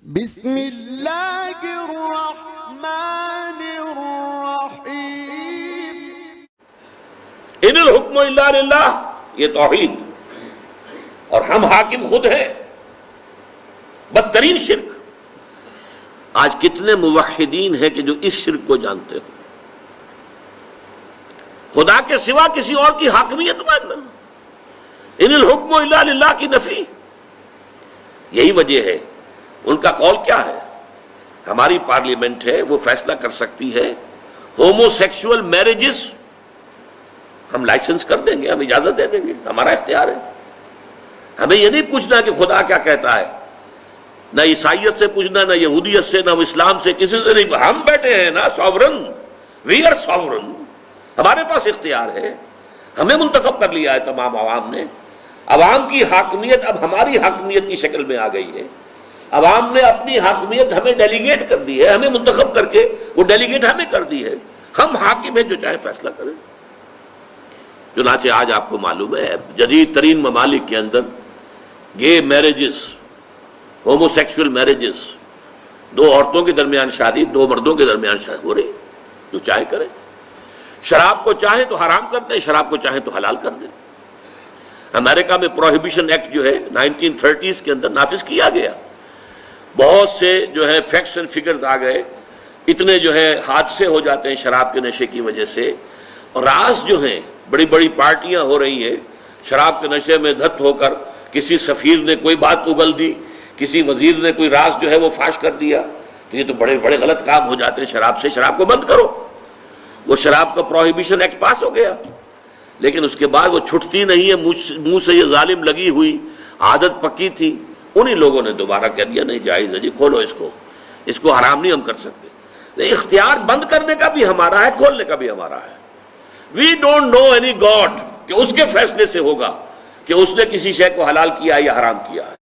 بسم اللہ الرحمن الرحیم۔ ان الحکم الا للہ، یہ توحید، اور ہم حاکم خود ہیں۔ بدترین شرک۔ آج کتنے موحدین ہیں کہ جو اس شرک کو جانتے ہو؟ خدا کے سوا کسی اور کی حاکمیت ماننا، ان الحکم الا للہ کی نفی۔ یہی وجہ ہے ان کا قول کیا ہے؟ ہماری پارلیمنٹ ہے، وہ فیصلہ کر سکتی ہے ہومو سیکشول میرجز ہم لائسنس کر دیں گے، ہم اجازت دے دیں گے، ہمارا اختیار ہے۔ ہمیں یہ نہیں پوچھنا کہ خدا کیا کہتا ہے، نہ عیسائیت سے پوچھنا، نہ یہودیت سے، نہ اسلام سے، کسی سے نہیں۔ ہم بیٹھے ہیں نا ساورن، وی آر ساورن، ہمارے پاس اختیار ہے، ہمیں منتخب کر لیا ہے تمام عوام نے۔ عوام کی حاکمیت اب ہماری حاکمیت کی شکل میں آ گئی ہے۔ عوام نے اپنی حاکمیت ہمیں ڈیلیگیٹ کر دی ہے، ہمیں منتخب کر کے وہ ڈیلیگیٹ ہمیں کر دی ہے۔ ہم حاکم ہیں، جو چاہے فیصلہ کریں۔ چنانچہ آج آپ کو معلوم ہے جدید ترین ممالک کے اندر گے میرجز، ہومو سیکشول میرجز، دو عورتوں کے درمیان شادی، دو مردوں کے درمیان شادی ہو رہی، جو چاہے کرے۔ شراب کو چاہیں تو حرام کر دیں، شراب کو چاہیں تو حلال کر دیں۔ امریکہ میں پروہیبیشن ایکٹ جو ہے 1930s کے اندر نافذ کیا گیا۔ بہت سے جو ہے فیکٹس اینڈ فگرز آ گئے، اتنے جو ہے حادثے ہو جاتے ہیں شراب کے نشے کی وجہ سے، اور راز جو ہیں بڑی بڑی پارٹیاں ہو رہی ہیں شراب کے نشے میں دھت ہو کر، کسی سفیر نے کوئی بات اگل دی، کسی وزیر نے کوئی راز جو ہے وہ فاش کر دیا، تو یہ تو بڑے بڑے غلط کام ہو جاتے ہیں شراب سے۔ شراب کو بند کرو۔ وہ شراب کا پروہیبیشن ایکٹ پاس ہو گیا، لیکن اس کے بعد وہ چھٹتی نہیں ہے، منہ سے یہ ظالم لگی ہوئی عادت پکی تھی، انہی لوگوں نے دوبارہ کہہ دیا نہیں جائز ہے جی، کھولو اس کو حرام نہیں ہم کر سکتے۔ اختیار بند کرنے کا بھی ہمارا ہے، کھولنے کا بھی ہمارا ہے۔ We don't know any god کہ اس کے فیصلے سے ہوگا کہ اس نے کسی شے کو حلال کیا یا حرام کیا ہے۔